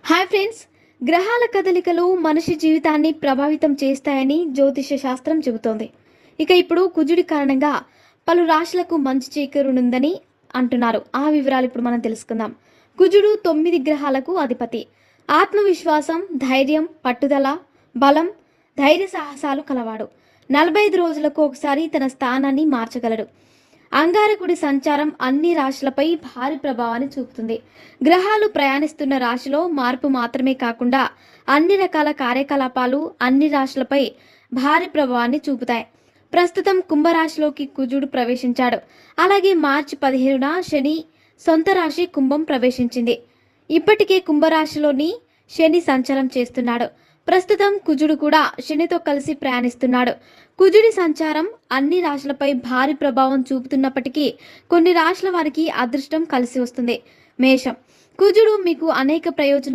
Hi friends, గ్రహాల కదలికలు మనిషి జీవితాన్ని ప్రభావితం చేస్తాయని జ్యోతిష శాస్త్రం చెబుతోంది. ఇప్పుడు కుజుడి కారణంగా పలు రాశులకు మంచి చేకూరనుందని అంటున్నారు. ఆ వివరాలు ఇప్పుడు మనం తెలుసుకుందాం. కుజుడు 9 గ్రహాలకు అధిపతి. ఆత్మవిశ్వాసం, ధైర్యం, పట్టుదల, బలం, ధైర్య సాహసాలు కలవాడు. 45 రోజులకు ఒకసారి తన స్థానాన్ని మార్చగలడు. అంగారకుడి సంచారం అన్ని రాశులపై భారీ ప్రభావాన్ని చూపుతుంది. గ్రహాలు ప్రయాణిస్తున్న రాశిలో మార్పు మాత్రమే కాకుండా అన్ని రకాల కార్యకలాపాలు అన్ని రాశులపై భారీ ప్రభావాన్ని చూపుతాయి. ప్రస్తుతం కుంభరాశిలోకి కుజుడు ప్రవేశించాడు. అలాగే మార్చి 15న శని సొంత రాశి కుంభం ప్రవేశించింది. ఇప్పటికే కుంభరాశిలోని శని సంచారం చేస్తున్నాడు. ప్రస్తుతం కుజుడు కూడా శనితో కలిసి ప్రయాణిస్తున్నాడు. కుజుడి సంచారం అన్ని రాశులపై భారీ ప్రభావం చూపుతున్నప్పటికీ కొన్ని రాశుల వారికి అదృష్టం కలిసి వస్తుంది. మేషం. కుజుడు మీకు అనేక ప్రయోజనాలు